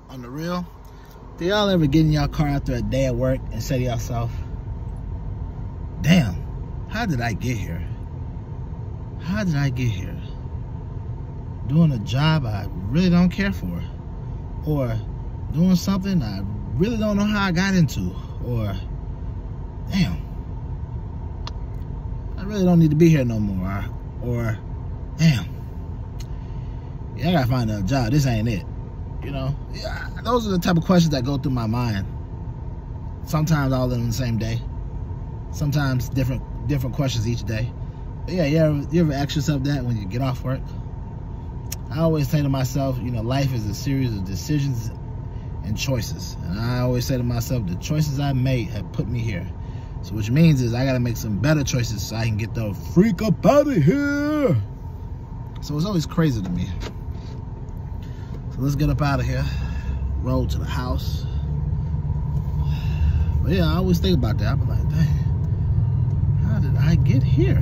on the real, do y'all ever get in y'all car after a day at work and say to yourself, damn, how did I get here? How did I get here? Doing a job I really don't care for, or doing something I really don't know how I got into, or damn, I really don't need to be here no more, or damn, yeah, I gotta find a job, this ain't it. You know, yeah, those are the type of questions that go through my mind. Sometimes all of them the same day, sometimes different questions each day. But yeah, you ever ask yourself that when you get off work? I always say to myself, you know, life is a series of decisions and choices. And I always say to myself, the choices I made have put me here. So which means is I gotta make some better choices so I can get the freak up out of here. So it's always crazy to me. So let's get up out of here. Roll to the house. But yeah, I always think about that. I'm like, dang, how did I get here?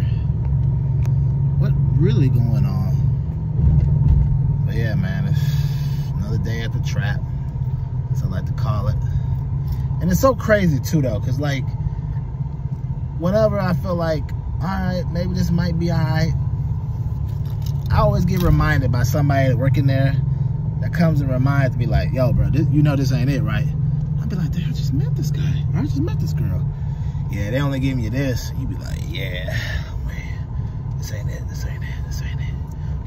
What really going on? But yeah, man, it's another day at the trap, as I like to call it. And it's so crazy too though, cause like, whenever I feel like, all right, maybe this might be all right, I always get reminded by somebody working there that comes and reminds me like, yo bro, you know this ain't it, right? I'll be like, damn, I just met this guy, or I just met this girl. Yeah, they only give me this. You be like, yeah, man, this ain't it, this ain't it, this ain't it.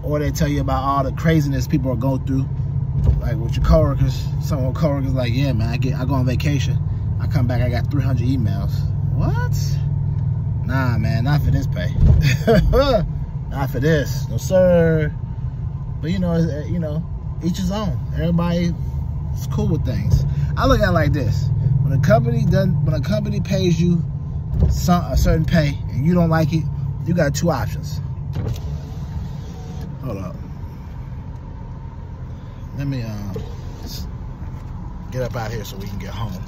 Or they tell you about all the craziness people are going through, like with your coworkers. Some coworkers like, yeah man, I go on vacation, I come back, I got 300 emails. What? Nah man, not for this pay. Not for this, no sir. But you know, each his own. Everybody is cool with things. I look at it like this: when a company pays you a certain pay and you don't like it, you got two options. Hold up. Let me get up out here so we can get home.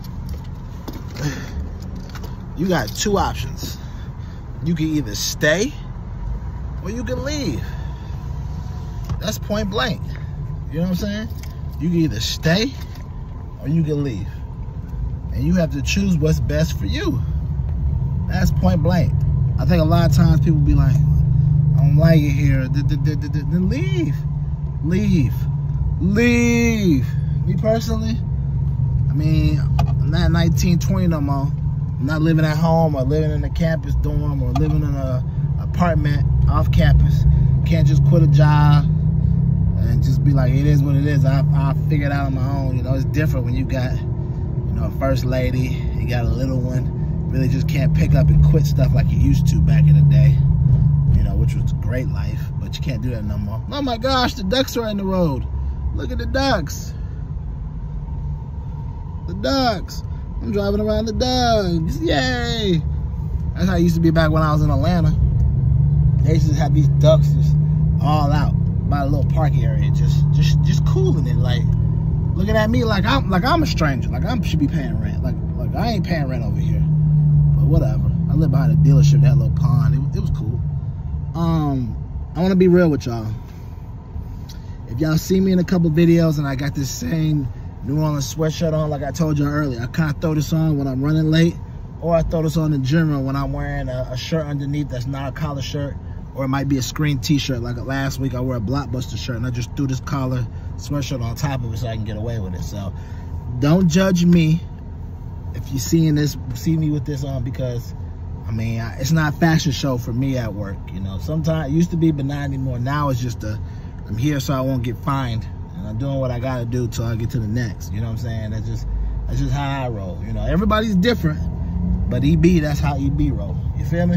You got two options. You can either stay or you can leave. That's point blank. You know what I'm saying? You can either stay or you can leave. And you have to choose what's best for you. That's point blank. I think a lot of times people be like, I don't like it here. Then leave. Leave. Leave. Me personally, I mean, I'm not 19, 20 no more. I'm not living at home or living in a campus dorm or living in an apartment off campus. Can't just quit a job and just be like, it is what it is. I'll figure it out on my own. You know, it's different when you got, you know, a first lady, you got a little one. Really just can't pick up and quit stuff like you used to back in the day, you know, which was a great life, but you can't do that no more. Oh my gosh, the ducks are in the road. Look at the ducks. The ducks. I'm driving around the ducks. Yay. That's how it used to be back when I was in Atlanta. They used to have these ducks just all out by a little parking area, just cooling it, like looking at me like I'm a stranger, like I should be paying rent, like I ain't paying rent over here. But whatever. I live behind a dealership, that little pond. It was cool. I want to be real with y'all. If y'all see me in a couple videos and I got this same New Orleans sweatshirt on, like I told y'all earlier, I kind of throw this on when I'm running late, or I throw this on in general when I'm wearing a shirt underneath that's not a collar shirt. Or it might be a screen t-shirt. Like last week I wore a Blockbuster shirt and I just threw this collar sweatshirt on top of it so I can get away with it. So don't judge me if you see me with this on, because I mean, it's not a fashion show for me at work. You know, sometimes it used to be, but not anymore. Now it's just I'm here so I won't get fined, and I'm doing what I gotta do till I get to the next. You know what I'm saying? That's just how I roll. You know, everybody's different, but EB, that's how EB roll. You feel me?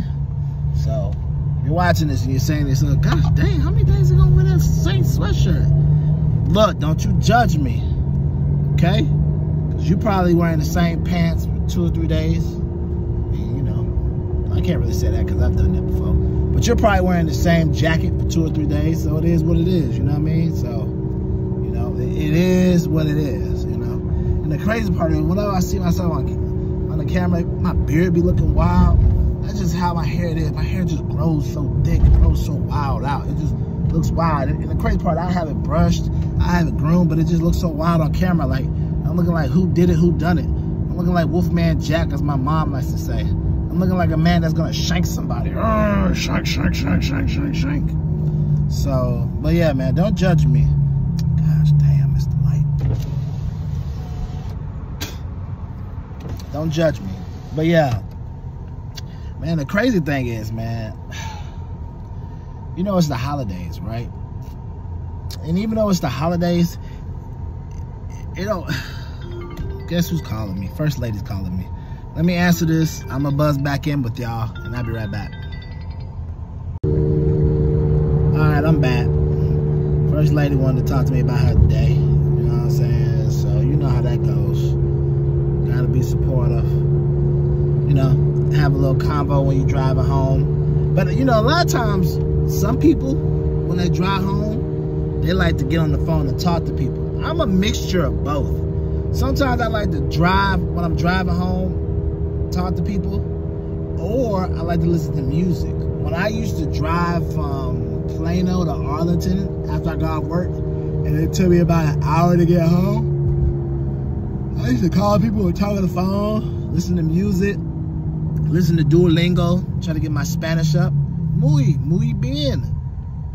So you're watching this and you're saying this, gosh dang, how many days are gonna wear that same sweatshirt? Look, don't you judge me, okay? Because you're probably wearing the same pants for 2 or 3 days. And, you know, I can't really say that because I've done that before. But you're probably wearing the same jacket for 2 or 3 days, so it is what it is, you know what I mean? So, you know, it is what it is, you know? And the crazy part is, whenever I see myself on the camera, my beard be looking wild. That's just how my hair is. My hair just grows so thick, it grows so wild out. It just looks wild. And the crazy part, I have it brushed, I have it groomed, but it just looks so wild on camera. Like, I'm looking like who did it, who done it. I'm looking like Wolfman Jack, as my mom likes to say. I'm looking like a man that's gonna shank somebody. Shank, shank, shank, shank, shank, shank. So, but yeah, man, don't judge me. Gosh damn, Mr. Light. Don't judge me. But yeah, man, the crazy thing is, man, you know it's the holidays, right? And even though it's the holidays, it don't... Guess who's calling me? First lady's calling me. Let me answer this. I'm gonna buzz back in with y'all, and I'll be right back. Alright, I'm back. First lady wanted to talk to me about her day. You know what I'm saying? So, you know how that goes. Gotta be supportive. You know, have a little convo when you're driving home. But, you know, a lot of times, some people, when they drive home, they like to get on the phone and talk to people. I'm a mixture of both. Sometimes I like to drive when I'm driving home, talk to people, or I like to listen to music. When I used to drive from Plano to Arlington after I got off work, and it took me about an hour to get home, I used to call people and talk on the phone, listen to music, listen to Duolingo, try to get my Spanish up. Muy bien.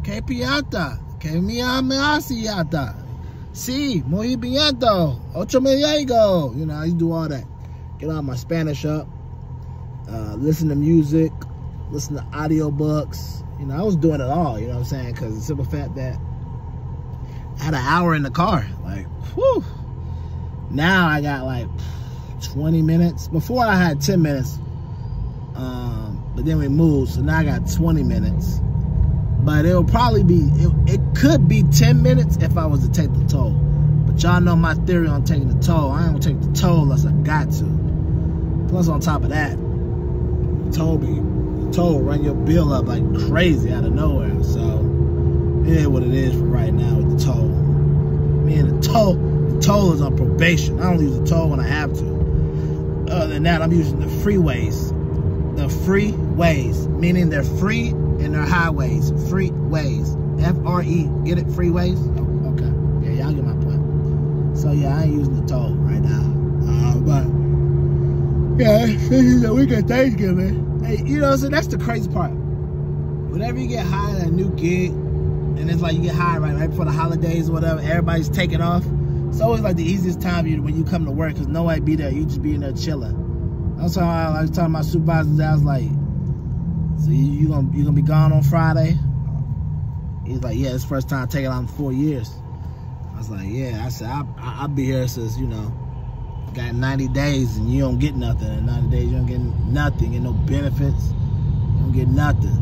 Que piata. Que mi asiata. Sí, muy bien. Ocho me llego. You know, I used to do all that. Get all my Spanish up. Listen to music. Listen to audiobooks. You know, I was doing it all, you know what I'm saying? Because the simple fact that I had an hour in the car. Like, whew. Now I got like 20 minutes. Before I had 10 minutes. But then we moved, so now I got 20 minutes. But it'll probably be, it could be 10 minutes if I was to take the toll. But y'all know my theory on taking the toll. I ain't gonna take the toll unless I got to. Plus on top of that, toll run your bill up like crazy out of nowhere. So it is what it is for right now with the toll. Me and the toll is on probation. I don't use the toll when I have to. Other than that, I'm using the freeways. The freeways, meaning they're free and they're highways. Freeways. F-R-E. Get it? Freeways? Oh, okay. Yeah, y'all get my point. So yeah, I ain't using the toll right now. But yeah, this is the week of Thanksgiving. Hey, you know, so that's the crazy part. Whenever you get hired at a new gig, and it's like you get hired right before the holidays or whatever, everybody's taking off. It's always like the easiest time when you come to work because nobody be there. You just be in there chilling. I was talking to my supervisors. I was like, "So you gonna be gone on Friday?" He's like, "Yeah, it's the first time taking on 4 years." I was like, "Yeah." I said, "I'll be here since got 90 days and you don't get nothing. In 90 days you don't get nothing, get no benefits, you don't get nothing.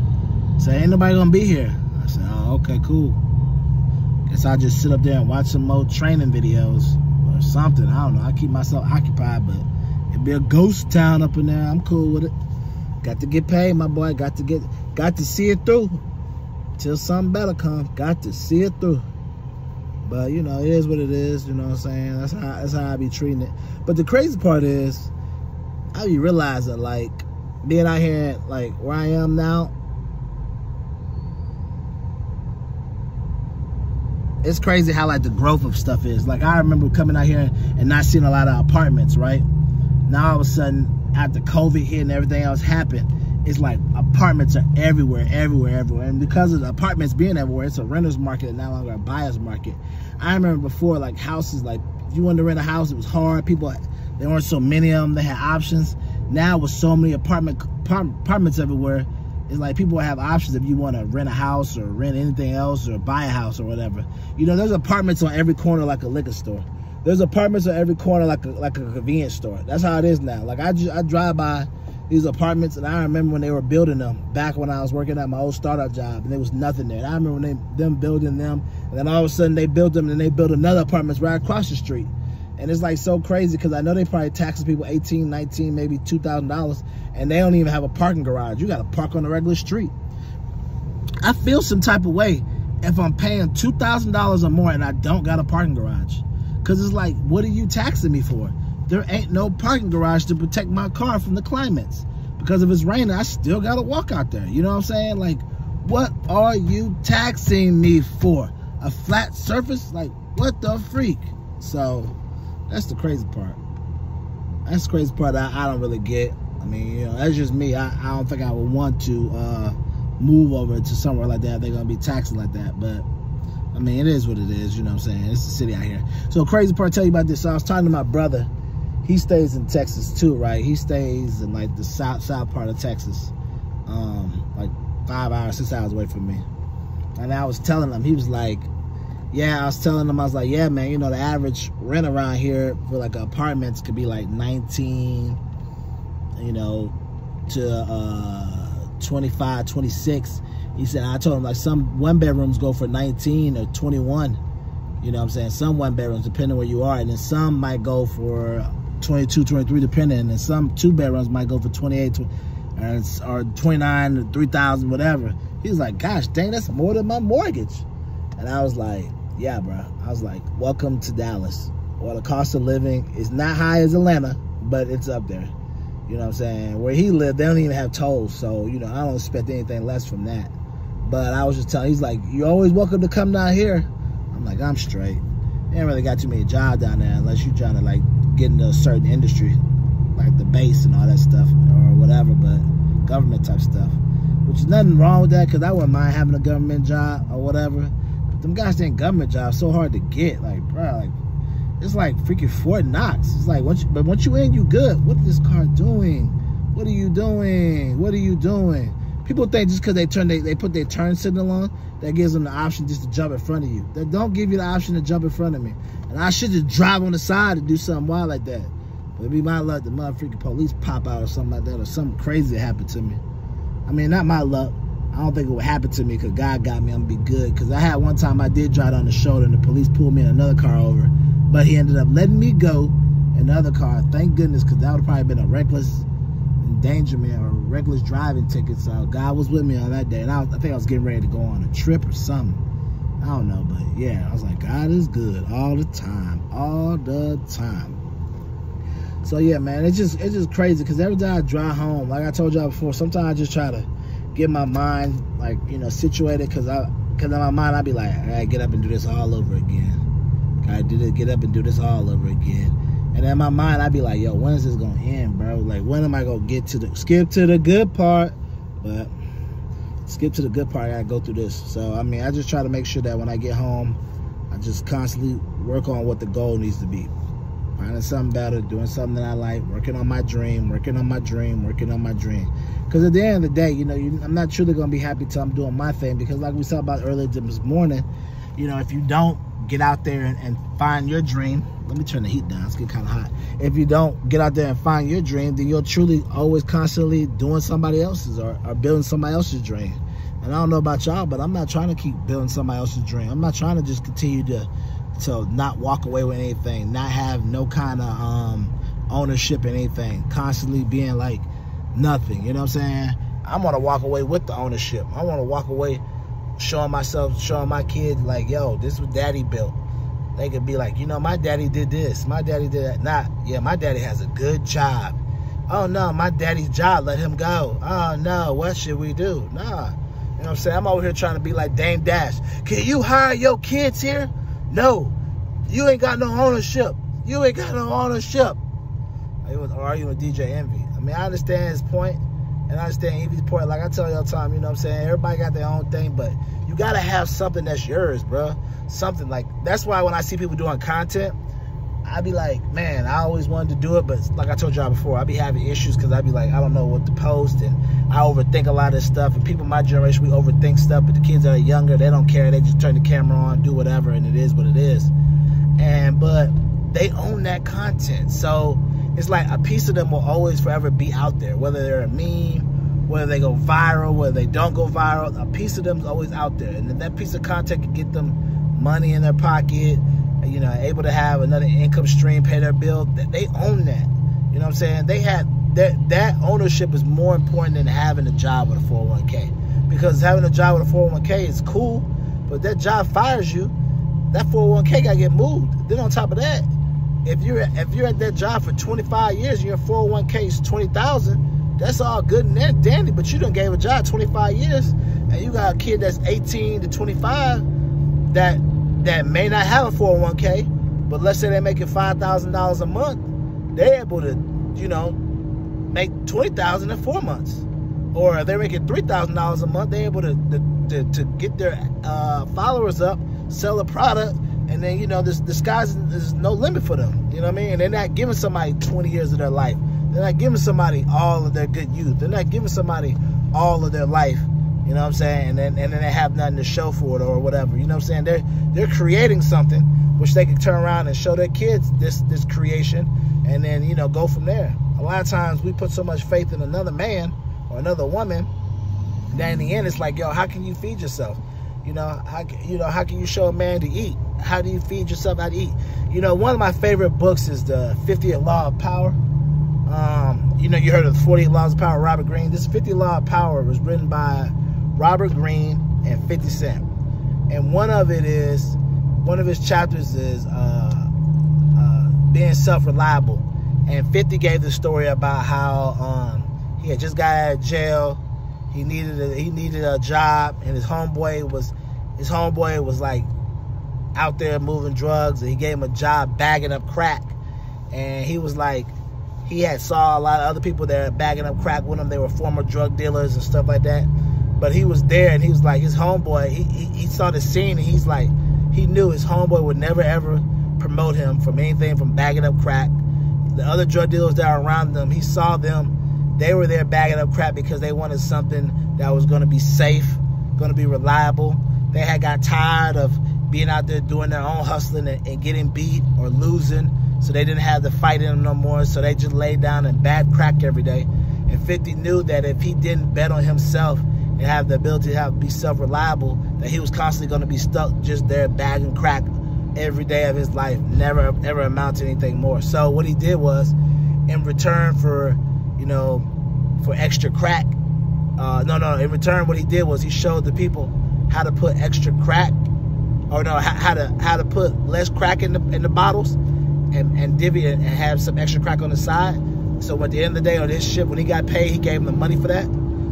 So ain't nobody gonna be here." I said, "Oh, okay, cool. Guess I'll just sit up there and watch some more training videos or something. I don't know. I keep myself occupied, but." It'd be a ghost town up in there. I'm cool with it. Got to get paid, my boy. Got to see it through till something better comes. Got to see it through. But you know, it is what it is. You know what I'm saying? That's how I be treating it. But the crazy part is, I be realizing like being out here like where I am now. It's crazy how like the growth of stuff is. Like I remember coming out here and not seeing a lot of apartments, right? Now all of a sudden, after COVID hit and everything else happened, it's like apartments are everywhere. And because of the apartments being everywhere, it's a renter's market and no longer a buyer's market. I remember before, like houses, like if you wanted to rent a house, it was hard. People, there weren't so many of them. They had options. Now with so many apartments everywhere, it's like people have options if you want to rent a house or rent anything else or buy a house or whatever. You know, there's apartments on every corner like a liquor store. There's apartments on every corner like a convenience store. That's how it is now. Like I drive by these apartments and I remember when they were building them back when I was working at my old startup job and there was nothing there. And I remember them building them and then all of a sudden they built them and they built another apartments right across the street. And it's like so crazy because I know they probably taxing people $18, $19, maybe $2,000 and they don't even have a parking garage. You got to park on the regular street. I feel some type of way if I'm paying $2,000 or more and I don't got a parking garage. Because it's like, what are you taxing me for? There ain't no parking garage to protect my car from the climates. Because if it's raining, I still got to walk out there. You know what I'm saying? Like, what are you taxing me for? A flat surface? Like, What the freak? So that's the crazy part. That's the crazy part that I don't really get. I mean, you know, that's just me. I don't think I would want to move over to somewhere like that. They're going to be taxing like that. But, I mean, it is what it is. You know what I'm saying? It's the city out here. So, crazy part, I'll tell you about this. So, I was talking to my brother. He stays in Texas, too, right? He stays in, like, the south part of Texas. Like, 5 hours, 6 hours away from me. And I was telling him, he was like, yeah, I was telling him, I was like, yeah, man, you know, the average rent around here for, like, apartments could be, like, 19, you know, to 25, 26. He said, I told him, like, some one-bedrooms go for 19 or 21. You know what I'm saying? Some one-bedrooms, depending where you are. And then some might go for 22, 23, depending. And then some two-bedrooms might go for 28 or 29 or 3,000, whatever. He was like, gosh, dang, that's more than my mortgage. And I was like, yeah, bro. I was like, welcome to Dallas. Well, the cost of living is not high as Atlanta, but it's up there. You know what I'm saying? Where he lived, they don't even have tolls. So, you know, I don't expect anything less from that. But I was just telling, he's like, you're always welcome to come down here. I'm like, I'm straight. They ain't really got too many jobs down there unless you're trying to, like, get into a certain industry, like the base and all that stuff or whatever, but government type stuff. Which is nothing wrong with that, because I wouldn't mind having a government job or whatever. But them guys saying government jobs so hard to get. Like, bro, like, it's like freaking Fort Knox. It's like, once you in, you good. What is this car doing? What are you doing? What are you doing? People think just because they put their turn signal on, that gives them the option just to jump in front of you. They don't give you the option to jump in front of me. And I should just drive on the side and do something wild like that. But it'd be my luck, the motherfucking police pop out or something like that, or something crazy happen to me. I mean, not my luck. I don't think it would happen to me because God got me. I'm going to be good. Because I had one time I did drive on the shoulder and the police pulled me in another car over. But he ended up letting me go in the other car. Thank goodness, because that would have probably been a reckless endangerment or a reckless driving ticket. So God was with me on that day. And I think I was getting ready to go on a trip or something. I don't know. But yeah, I was like, God is good all the time. All the time. So yeah, man, it's just crazy because every time I drive home, like I told y'all before, sometimes I just try to get my mind, like, you know, situated, because in my mind I be like, I gotta get up and do this all over again. Gotta get up and do this all over again. And in my mind I be like, yo, when is this gonna end, bro? Like, when am I gonna get to skip to the good part? But skip to the good part, I gotta go through this. So I mean, I just try to make sure that when I get home, I just constantly work on what the goal needs to be. Finding something better, doing something that I like, working on my dream, working on my dream, working on my dream. Because at the end of the day, you know, I'm not truly going to be happy till I'm doing my thing. Because like we talked about earlier this morning, you know, if you don't get out there and find your dream, let me turn the heat down, it's getting kind of hot. If you don't get out there and find your dream, then you're truly always constantly doing somebody else's or building somebody else's dream. And I don't know about y'all, but I'm not trying to keep building somebody else's dream. I'm not trying to just continue to not walk away with anything, not have no kind of ownership in anything, constantly being like nothing, you know what I'm saying? I want to walk away with the ownership. I want to walk away showing myself, showing my kids like, yo, this is what daddy built. They could be like, you know, my daddy did this, my daddy did that. Nah, yeah, my daddy has a good job. Oh no, my daddy's job let him go. Oh no, what should we do? Nah, you know what I'm saying? I'm over here trying to be like Dame Dash. Can you hire your kids here? No, you ain't got no ownership. You ain't got no ownership. I was arguing with DJ Envy. I mean, I understand his point, and I understand Envy's point. Like I tell you all the time, you know what I'm saying? Everybody got their own thing, but you got to have something that's yours, bro. Something like, that's why when I see people doing content, I be like, man, I always wanted to do it, but like I told y'all before, I be having issues because I be like, I don't know what to post, and I overthink a lot of this stuff. And people my generation, we overthink stuff, but the kids that are younger, they don't care. They just turn the camera on, do whatever, and it is what it is. But they own that content. So it's like a piece of them will always forever be out there, whether they're a meme, whether they go viral, whether they don't go viral, a piece of them is always out there. And if that piece of content can get them money in their pocket, you know, able to have another income stream, pay their bill, they own that. You know what I'm saying? They have that ownership is more important than having a job with a 401k. Because having a job with a 401k is cool, but that job fires you, that 401k gotta get moved. Then on top of that, if you're at that job for 25 years and your 401k is 20,000, that's all good and dandy, but you done gave a job 25 years and you got a kid that's 18 to 25 that that may not have a 401k, but let's say they're making $5,000 a month, they're able to, you know, make $20,000 in 4 months. Or if they're making $3,000 a month, they're able to get their followers up, sell a product, and then, you know, the sky's there's no limit for them. You know what I mean? And they're not giving somebody 20 years of their life. They're not giving somebody all of their good youth. They're not giving somebody all of their life. You know what I'm saying? And then they have nothing to show for it or whatever. You know what I'm saying? They're creating something which they can turn around and show their kids this creation, and then, you know, go from there. A lot of times we put so much faith in another man or another woman that in the end it's like, yo, how can you feed yourself? You know, how can you show a man to eat? How do you feed yourself how to eat? You know, one of my favorite books is the 50th Law of Power. You know, you heard of the 48 Laws of Power, Robert Greene. This 50th Law of Power was written by Robert Greene and 50 Cent. And one of his chapters is being self-reliable. And 50 gave the story about how he had just got out of jail. He needed a job, and his homeboy was like out there moving drugs, and he gave him a job bagging up crack. And he was like, he had saw a lot of other people there bagging up crack with him. They were former drug dealers and stuff like that. But he was there, and he was like, his homeboy, he saw the scene, and he's like, he knew his homeboy would never ever promote him from anything from bagging up crack. The other drug dealers that are around them, he saw them, they were there bagging up crack because they wanted something that was going to be safe, going to be reliable. They had got tired of being out there doing their own hustling and getting beat or losing, so they didn't have the fight in them no more, so they just laid down and bagged crack every day. And 50 knew that if he didn't bet on himself and have the ability to be self-reliable, that he was constantly going to be stuck just there bagging crack every day of his life, never ever amount to anything more. So what he did was, in return for, you know, for extra crack, in return what he did was he showed the people how to put extra crack, or no, how to put less crack in the bottles, and divvy it and have some extra crack on the side. So at the end of the day on his shift, when he got paid, he gave him the money for that.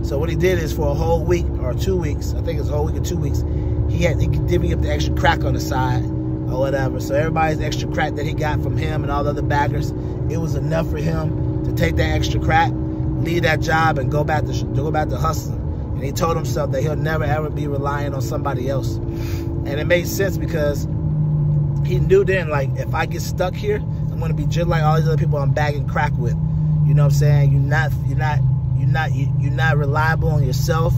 So what he did is, for a whole week or 2 weeks, I think it's a whole week or 2 weeks, he could divvy up the extra crack on the side or whatever. So everybody's extra crack that he got from him and all the other baggers, it was enough for him to take that extra crack, leave that job, and go back to hustling. And he told himself that he'll never ever be relying on somebody else. And it made sense, because he knew then, like, if I get stuck here, I'm gonna be just like all these other people I'm bagging crack with. You know what I'm saying? You're not reliable on yourself.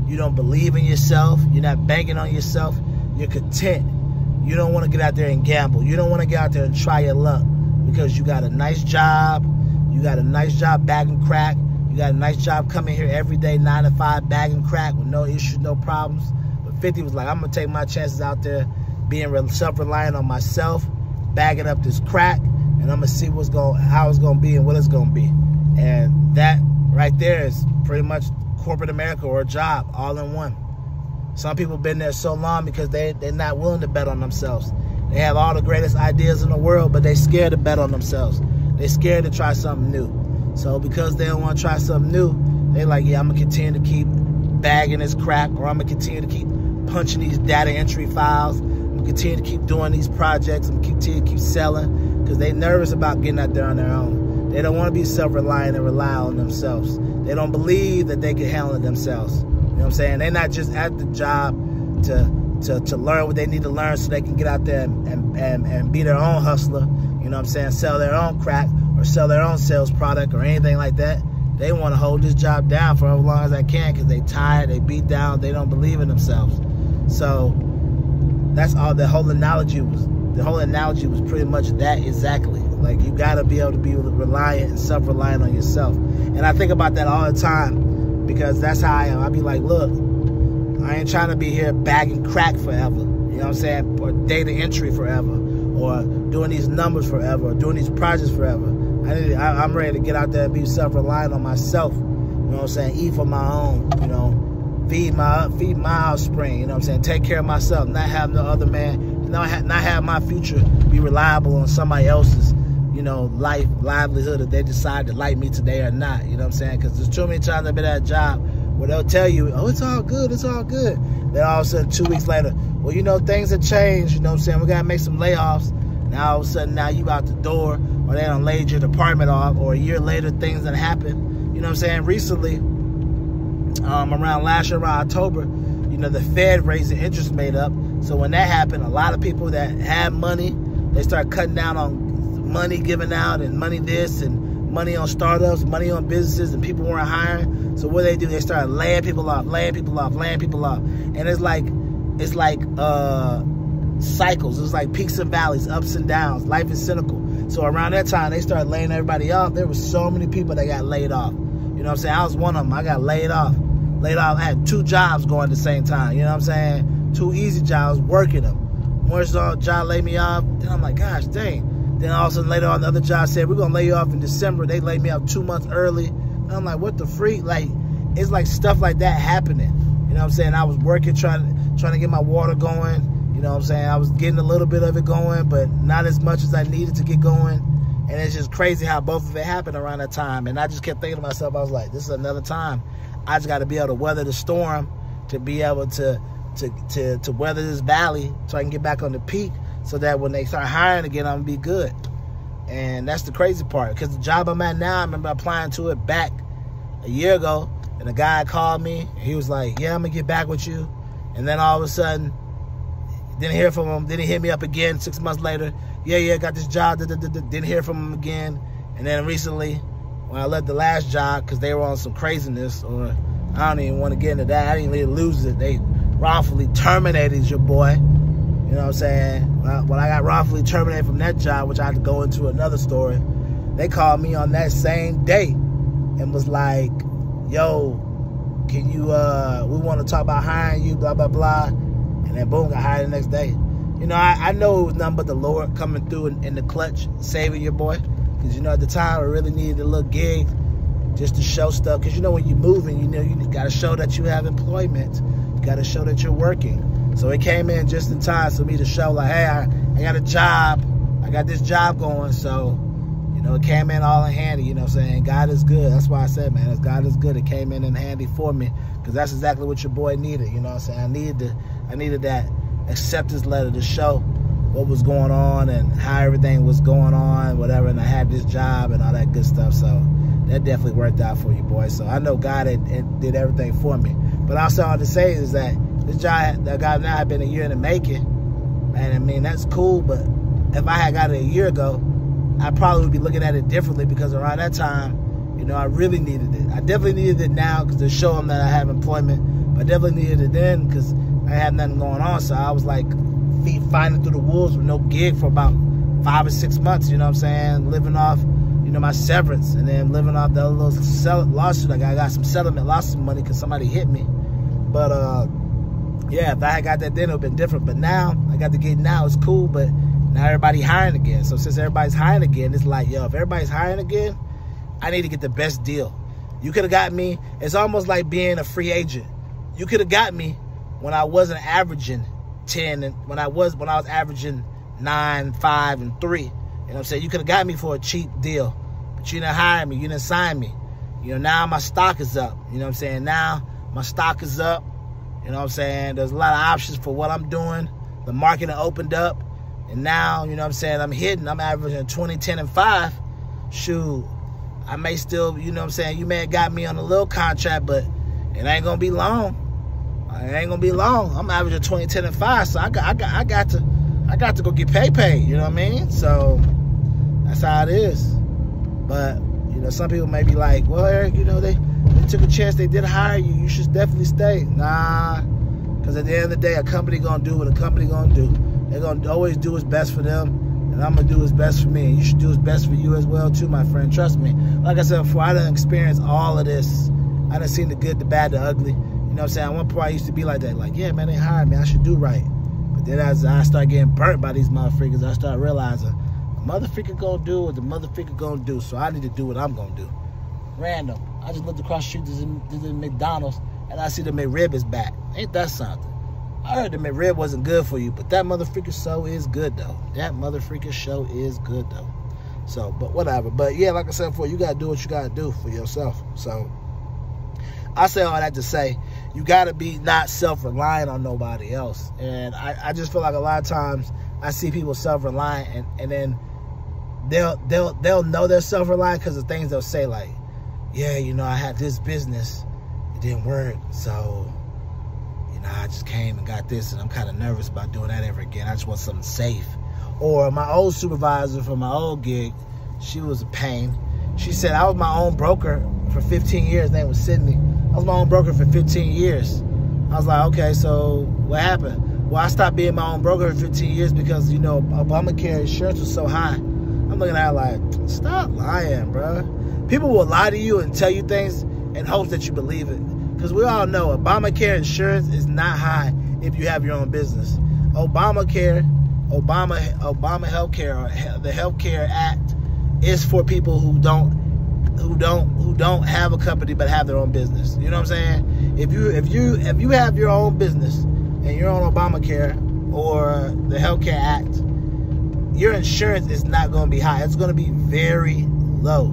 You don't believe in yourself. You're not banking on yourself. You're content. You don't want to get out there and gamble. You don't want to get out there and try your luck, because you got a nice job. You got a nice job bagging crack. You got a nice job coming here every day, 9 to 5, bagging crack with no issues, no problems. But 50 was like, I'm going to take my chances out there being self-reliant on myself, bagging up this crack, and I'm going to see how it's going to be and what it's going to be. And that right there is pretty much corporate America, or a job, all in one. Some people been there so long because they're not willing to bet on themselves. They have all the greatest ideas in the world, but they're scared to bet on themselves. They're scared to try something new. So because they don't want to try something new, they're like, yeah, I'm going to continue to keep bagging this crack, or I'm going to continue to keep punching these data entry files. I'm going to continue to keep doing these projects. I'm going to continue to keep selling, because they're nervous about getting out there on their own. They don't want to be self-reliant and rely on themselves. They don't believe that they can handle it themselves. You know what I'm saying? They're not just at the job to learn what they need to learn so they can get out there and be their own hustler. You know what I'm saying? Sell their own crack, or sell their own sales product, or anything like that. They want to hold this job down for as long as they can, because they tired, they beat down, they don't believe in themselves. So that's all the whole analogy was. The whole analogy was pretty much that exactly. Like, you got to be able to be reliant and self-reliant on yourself. And I think about that all the time, because that's how I am. I be like, look, I ain't trying to be here bagging crack forever. You know what I'm saying? Or data entry forever, or doing these numbers forever, or doing these projects forever. I'm ready to get out there and be self-reliant on myself. You know what I'm saying? Eat for my own, you know, feed my offspring, you know what I'm saying? Take care of myself, not have no other man, not have my future be reliable on somebody else's, you know, livelihood, if they decide to like me today or not. You know what I'm saying? Because there's too many times I've been at a job where they'll tell you, oh, it's all good, it's all good. Then all of a sudden, 2 weeks later, well, you know, things have changed, you know what I'm saying? We got to make some layoffs. Now, all of a sudden, now you out the door, or they done laid your department off, or a year later, things that happen. You know what I'm saying? Recently, around last year, around October, you know, the Fed raised the interest rate up. So when that happened, a lot of people that had money, they start cutting down on money given out and money this and money on startups, money on businesses, and people weren't hiring. So what they do, they started laying people off, laying people off, laying people off. And it's like cycles. It's like peaks and valleys, ups and downs. Life is cynical. So around that time, they started laying everybody off. There were so many people that got laid off. You know what I'm saying? I was one of them. I got laid off. I had 2 jobs going at the same time. You know what I'm saying? 2 easy jobs, working them. One job laid me off. Then I'm like, gosh, dang. Then all of a sudden later on, the other job said, we're going to lay you off in December. They laid me off 2 months early. And I'm like, what the freak? Like, it's like stuff like that happening. You know what I'm saying? I was working, trying to get my water going. You know what I'm saying? I was getting a little bit of it going, but not as much as I needed to get going. And it's just crazy how both of it happened around that time. And I just kept thinking to myself, I was like, this is another time. I just got to be able to weather the storm to be able to weather this valley so I can get back on the peak so that when they start hiring again, I'm going to be good. And that's the crazy part, because the job I'm at now, I remember applying to it back a year ago, and a guy called me. He was like, yeah, I'm going to get back with you. And then all of a sudden, didn't hear from him. Then he hit me up again 6 months later. Yeah, got this job. Didn't hear from him again. And then recently, when I left the last job, because they were on some craziness, or I don't even want to get into that. I didn't really lose it. They wrongfully terminated your boy. You know what I'm saying? When I got wrongfully terminated from that job, which I had to go into another story, they called me on that same day and was like, yo, can you, we want to talk about hiring you, blah, blah, blah. And then boom, got hired the next day. You know, I know it was nothing but the Lord coming through in the clutch, saving your boy. Because, you know, at the time, I really needed a little gig just to show stuff. Because, you know, when you're moving, you know, you got to show that you have employment. You got to show that you're working. So it came in just in time for me to show, like, hey, I got a job. I got this job going. So, you know, it came in all in handy, you know what I'm saying? God is good. That's why I said, man, as God is good, it came in handy for me. Because that's exactly what your boy needed, you know what I'm saying? I needed that acceptance letter to show what was going on and how everything was going on, whatever, and I had this job and all that good stuff. So that definitely worked out for you, boy. So I know God did everything for me. But also all I want to say is that this job that I got now had been a year in the making. And I mean, that's cool, but if I had got it a year ago, I probably would be looking at it differently, because around that time, you know, I really needed it. I definitely needed it now because to show them that I have employment, but I definitely needed it then because I had nothing going on. So I was like feet finding through the wolves with no gig for about 5 or 6 months, you know what I'm saying? Living off, you know, my severance, and then living off the little lawsuit. Like I got some settlement, lost some money because somebody hit me. But yeah, if I had got that then, it would have been different. But now, I got the gig now, it's cool, but now everybody hiring again. So since everybody's hiring again, it's like, yo, if everybody's hiring again, I need to get the best deal. You could have got me. It's almost like being a free agent. You could have got me when I wasn't averaging 10, and when I was averaging 9, 5, and 3. You know what I'm saying? You could have got me for a cheap deal, but you didn't hire me. You didn't sign me. You know, now my stock is up. You know what I'm saying? Now my stock is up. You know what I'm saying? There's a lot of options for what I'm doing. The market opened up. And now, you know what I'm saying, I'm hitting. I'm averaging 20, 10, and 5. Shoot, I may still, you know what I'm saying, you may have got me on a little contract, but it ain't going to be long. It ain't going to be long. I'm averaging 20, 10, and 5. So I got to go get paid, you know what I mean? So that's how it is. But, you know, some people may be like, well, Eric, you know, they took a chance. They did hire you. You should definitely stay. Nah, because at the end of the day, a company going to do what a company going to do. They're going to always do what's best for them, and I'm going to do what's best for me. And you should do what's best for you as well, too, my friend. Trust me. Like I said before, I done experienced all of this. I done seen the good, the bad, the ugly. You know what I'm saying? At one point, I used to be like that. Like, yeah, man, they hired me. I should do right. But then as I start getting burnt by these motherfuckers, I start realizing the motherfucker going to do what the motherfucker going to do. So I need to do what I'm going to do. Random. I just looked across the street to the McDonald's, and I see the McRib is back. Ain't that something? I heard the McRib wasn't good for you, but that motherfucker show is good, though. That motherfucker show is good, though. So, but whatever. But, yeah, like I said before, you got to do what you got to do for yourself. So, I say all that to say, you got to be not self-reliant on nobody else. And I just feel like a lot of times I see people self-reliant, and then they'll know they're self-reliant because of things they'll say, like, yeah, you know, I had this business, it didn't work, so, you know, I just came and got this, and I'm kind of nervous about doing that ever again. I just want something safe. Or my old supervisor from my old gig, she was a pain. She said, I was my own broker for 15 years. Her name was Sydney. I was my own broker for 15 years. I was like, okay, so what happened? Well, I stopped being my own broker for 15 years because, you know, Obamacare insurance was so high. I'm looking at her like, stop lying, bro. People will lie to you and tell you things in hopes that you believe it. Because we all know Obamacare insurance is not high if you have your own business. Obamacare, Obama healthcare, or the Healthcare Act is for people who don't have a company but have their own business. You know what I'm saying? If you have your own business and you're on Obamacare or the Healthcare Act, your insurance is not going to be high. It's going to be very low.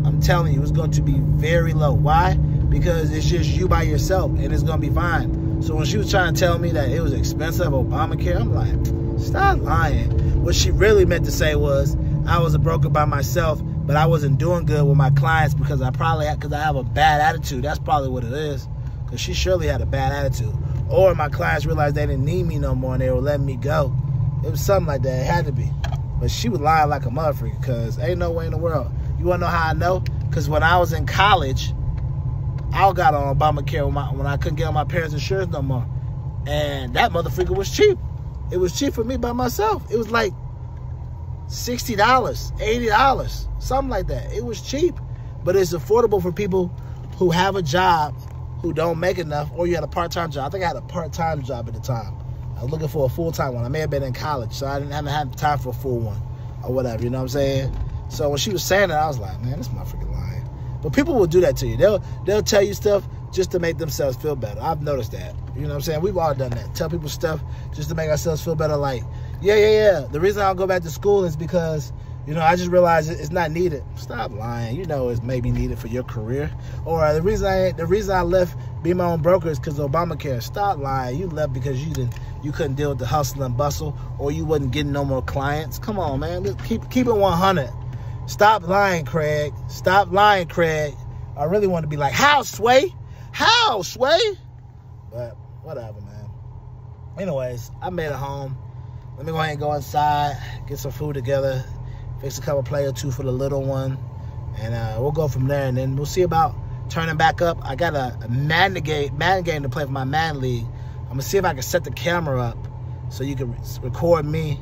I'm telling you, it's going to be very low. Why? Because it's just you by yourself, and it's going to be fine. So when she was trying to tell me that it was expensive, Obamacare, I'm like, stop lying. What she really meant to say was, I was a broker by myself, but I wasn't doing good with my clients because I have a bad attitude. That's probably what it is, because she surely had a bad attitude. Or my clients realized they didn't need me no more and they were letting me go. It was something like that. It had to be. But she was lying like a motherfucker, because ain't no way in the world. You want to know how I know? Because when I was in college, I got on Obamacare when I couldn't get on my parents' insurance no more. And that motherfucker was cheap. It was cheap for me by myself. It was like $60, $80, something like that. It was cheap. But it's affordable for people who have a job, who don't make enough, or you had a part-time job. I think I had a part-time job at the time. I was looking for a full-time one. I may have been in college, so I didn't have time for a full one or whatever, you know what I'm saying? So when she was saying that, I was like, man, this motherfucker lying. But people will do that to you. They'll tell you stuff just to make themselves feel better. I've noticed that. You know what I'm saying? We've all done that. Tell people stuff just to make ourselves feel better. Like, yeah. The reason I don't go back to school is because, you know, I just realized it's not needed. Stop lying. You know it's maybe needed for your career. Or the reason I left being my own broker is because of Obamacare. Stop lying. You left because you couldn't deal with the hustle and bustle, or you wasn't getting no more clients. Come on, man. Just keep it 100. Stop lying, Craig. Stop lying, Craig. I really want to be like, how, Sway? How, Sway? But whatever, man. Anyways, I made it home. Let me go ahead and go inside, get some food together, fix a couple play or two for the little one, and we'll go from there. And then we'll see about turning back up. I got a Madden game to play for my Madden League. I'm going to see if I can set the camera up so you can record me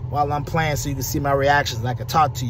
while I'm playing, so you can see my reactions and I can talk to you.